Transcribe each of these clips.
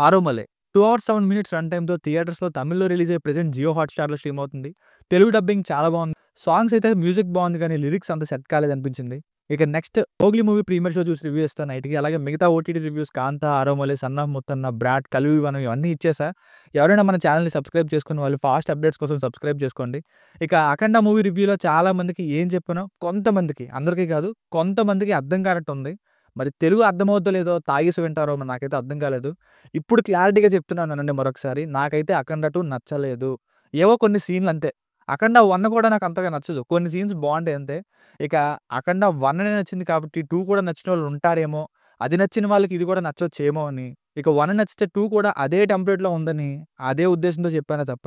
'ఆరోమలే' 2 hours 7 minutes run టైమ్‌తో థియేటర్స్‌లో తమిళ్‌లో release అయ్యి ప్రెజెంట్ జియో హాట్‌స్టార్‌లో స్ట్రీమ్ అవుతుంది. తెలుగు డబ్బింగ్ చాలా బావుంది. సాంగ్స్ అయితే మ్యూజిక్ బావుంది కానీ లిరిక్స్ అంత సెట్ కాలేదనిపించింది. ఇక next 'Mowgli' movie premiere show చూసి రివ్యూ ఇస్తా నైట్‌కి. అలాగే మిగతా ఓటీటీ రివ్యూస్ 'కాంత', 'ఆరోమలే', 'సన్ ఆఫ్ ముత్తన్న', 'బ్రాట్', 'కలివి వనం' ఇవన్నీ ఇచ్చేసా. ఎవరైనా మన ఛానెల్‌ని సబ్స్క్రైబ్ చేసుకున్న వాళ్ళు ఫాస్ట్ అప్డేట్స్ కోసం సబ్స్క్రైబ్ చేసుకోండి. ఇక 'అఖండ' మూవీ రివ్యూలో చాలా మందికి ఏం చెప్పానో కొంతమందికి, అందరికీ కాదు కొంతమందికి అర్థం కానట్టుంది. మరి తెలుగు అర్థమవుద్దో లేదో తాగేసి వింటారో మరి నాకైతే అర్థం కాలేదు. ఇప్పుడు క్లారిటీగా చెప్తున్నానండి మరొకసారి. నాకైతే 'అఖండ 2' నచ్చలేదు. ఏవో కొన్ని సీన్‌లు అంతే. 'అఖండ 1' కూడా నాకు అంతగా నచ్చదు. కొన్ని సీన్స్ బావుంటాయి అంతే. ఇక 'అఖండ 1' నచ్చింది కాబట్టి 2 కూడా నచ్చినోళ్ళు ఉంటారేమో! అది నచ్చిన వాళ్ళకి ఇది కూడా నచ్చొచ్చేమో అని. ఇక 1 నచ్చితే 2 కూడా అదే టెంప్లేట్‌లో ఉందని అదే ఉద్దేశంతో చెప్పానే తప్ప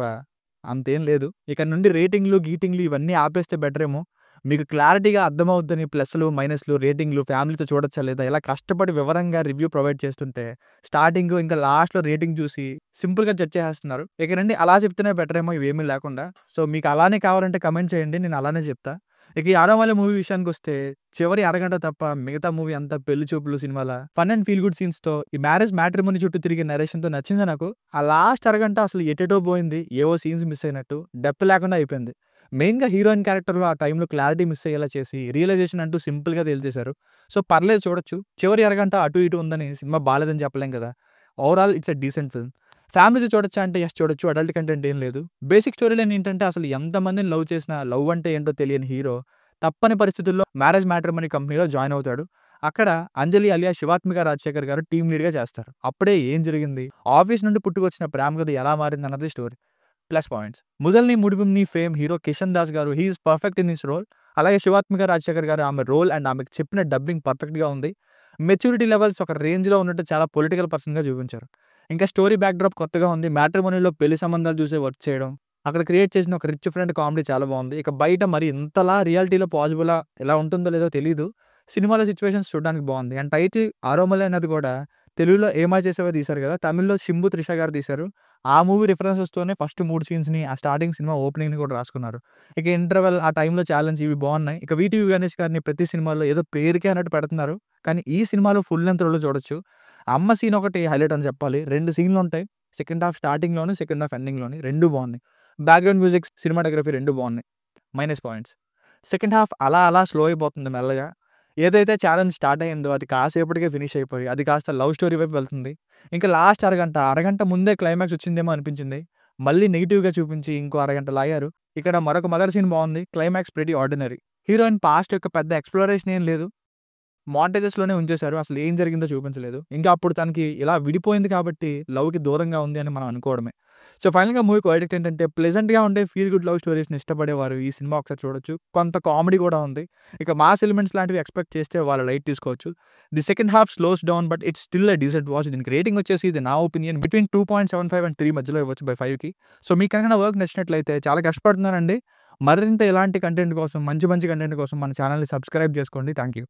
అంతేం లేదు. ఇక నుండి రేటింగ్‌లు, గీటింగ్‌లు ఇవన్నీ ఆపేస్తే బెటరేమో! మీకు క్లారిటీగా అర్థమవుద్దని ప్లస్‌లు, మైనస్‌లు, రేటింగ్‌లు ఫ్యామిలీతో చూడొచ్చా లేదా ఇలా కష్టపడి వివరంగా రివ్యూ ప్రొవైడ్ చేస్తుంటే స్టార్టింగు ఇంకా లాస్ట్‌లో రేటింగ్ చూసి సింపుల్‌గా జడ్జ్ చేసేస్తున్నారు. ఇక రండి అలా చెప్తేనే బెటరేమో ఇవేమీ లేకుండా. సో, మీకు అలానే కావాలంటే కామెంట్ చేయండి. నేను అలానే చెప్తా. ఇక ఈ 'ఆరోమలే' మూవీ విషయానికొస్తే చివరి అరగంట తప్ప మిగతా మూవీ అంతా పెళ్లి చూపులు సినిమాలా ఫన్ అండ్ ఫీల్ గుడ్ సీన్స్‌తో ఈ మ్యారేజ్ మ్యాట్రిమోనీ చుట్టూ తిరిగే నరేషన్‌తో నచ్చింది నాకు. ఆ లాస్ట్ అరగంట అసలు ఎటెటో పోయింది. ఏవో సీన్స్ మిస్ అయినట్టు. డెప్త్ లేకుండా అయిపోయింది. మెయిన్‌గా హీరోయిన్ క్యారెక్టర్‌లో ఆ టైంలో క్లారిటీ మిస్ అయ్యేలా చేసి రియలైజేషన్ అంటూ సింపుల్‌గా తేల్చేశారు. సో, పర్లేదు చూడొచ్చు. చివరి అరగంట అటు ఇటు ఉందని సినిమా బాలేదని చెప్పలేం కదా! Overall it's a decent film. ఫ్యామిలీతో చూడొచ్చా అంటే యెస్ చూడొచ్చు. అడల్ట్ కంటెంట్ ఏం లేదు. బేసిక్ స్టోరీ లైన్ ఏంటంటే అసలు ఎంతమందిని లవ్ చేసినా లవ్ అంటే ఏంటో తెలియని హీరో తప్పని పరిస్థితుల్లో మ్యారేజ్ మ్యాట్రిమోనీ కంపెనీలో జాయిన్ అవుతాడు. అక్కడ అంజలి అలియాస్ శివాత్మిక రాజశేఖర్ గారు టీమ్ లీడ్‌గా చేస్తారు. అప్పుడే ఏం జరిగింది? ఆఫీస్ నుండి పుట్టుకొచ్చిన ప్రేమ కథ ఎలా మారిందన్నది స్టోరీ. Plus points. 'ముదల్ని ముడిపుంని' ఫేమ్ హీరో కిషన్ దాస్ గారు he is perfect in his role. అలాగే శివాత్మిక రాజశేఖర్ గారు ఆమె రోల్ అండ్ ఆమెకు చెప్పిన డబ్బింగ్ పర్ఫెక్ట్‌గా ఉంది. మెచ్యూరిటీ లెవెల్స్ ఒక రేంజ్‌లో ఉన్నట్టు చాలా పొలిటికల్ పర్సన్‌గా చూపించారు. ఇంకా స్టోరీ బ్యాక్‌డ్రాప్ కొత్తగా ఉంది. మ్యాట్రిమోనీలో పెళ్లి సంబంధాలు చూసే వర్క్ చేయడం. అక్కడ క్రియేట్ చేసిన ఒక రిచ్ ఫ్రెండ్ కామెడీ చాలా బావుంది. ఇక బయట మరి ఇంతలా రియాలిటీలో పాజిబులా ఎలా ఉంటుందో లేదో తెలీదు. సినిమాలో సిట్యుయేషన్స్ చూడడానికి బావుంది. అండ్ టైటిల్ 'ఆరోమలే' అన్నది కూడా తెలుగులో 'ఏమా చేసావే' తీశారు కదా! తమిళ్‌లో 'శింబు త్రిష' గారు తీశారు. ఆ మూవీ రిఫరెన్సెస్‌తోనే ఫస్ట్ 3 సీన్స్‌ని ఆ స్టార్టింగ్ సినిమా ఓపెనింగ్‌ని కూడా రాసుకున్నారు. ఇక ఇంటర్వెల్ ఆ టైంలో ఛాలెంజ్ ఇవి బావున్నాయి. ఇక 'వీటీవీ గణేష్' గారిని ప్రతి సినిమాలో ఏదో పేరుకే అన్నట్టు పెడుతున్నారు. కానీ ఈ సినిమాలో ఫుల్ లెంగ్త్ రోల్‌లో చూడొచ్చు. అమ్మ సీన్ ఒకటి హైలైట్ అని చెప్పాలి. 2 సీన్‌లుంటాయి. సెకండ్ హాఫ్ స్టార్టింగ్‌లోను, సెకండ్ హాఫ్ ఎండింగ్‌లోని 2 బావున్నాయి. బ్యాక్‌గ్రౌండ్ మ్యూజిక్, సినిమాటోగ్రఫీ 2 బావున్నాయి. Minus points. సెకండ్ హాఫ్ అలా అలా స్లో అయిపోతుంది మెల్లగా. ఏదైతే ఛాలెంజ్ స్టార్ట్ అయిందో అది కాసేపటికే ఫినిష్ అయిపోయి, అది కాస్త లవ్ స్టోరీ వైపు వెళ్తుంది. ఇంకా లాస్ట్ అరగంట ముందే క్లైమాక్స్ వచ్చిందేమో అనిపించింది. మళ్ళీ నెగెటివ్‌గా చూపించి ఇంకో అరగంట లాగారు. ఇక్కడ మరొక మదర్ సీన్ బావుంది. Climax pretty ordinary. Heroine past యొక్క పెద్ద ఎక్స్‌ప్లోరేషన్ ఏం లేదు. మాంటేజెస్‌లోనే ఉంచేశారు. అసలు ఏం జరిగిందో చూపించలేదు. ఇంకా అప్పుడు తనకి ఇలా విడిపోయింది కాబట్టి లవ్‌కి దూరంగా ఉంది అని మనం అనుకోవడమే. సో, ఫైనల్‌గా మూవీకి వర్డిక్ట్ ఏంటంటే ప్లెజెంట్‌గా ఉండే ఫీల్ గుడ్ లవ్ స్టోరీస్‌ని ఇష్టపడేవారు ఈ సినిమా ఒకసారి చూడొచ్చు. కొంత కామెడీ కూడా ఉంది. ఇక మాస్ ఎలిమెంట్స్ లాంటివి ఎక్స్‌పెక్ట్ చేస్తే వాళ్ళు లైట్ తీసుకోవచ్చు. The second half slows down but it's still a decent watch. దీనికి రేటింగ్ వచ్చేసి ఇది నా ఒపీనియన్ బిట్వీన్ 2.75 అండ్ 3 మధ్యలో ఇవ్వచ్చు బై 5కి. సో, మీకు కనుక నా వర్క్ నచ్చినట్లయితే చాలా కష్టపడుతున్నానండి. మరింత ఇలాంటి కంటెంట్ కోసం మంచి మంచి కంటెంట్ కోసం మన ఛానెల్‌ని సబ్స్క్రైబ్ చేసుకోండి. Thank you.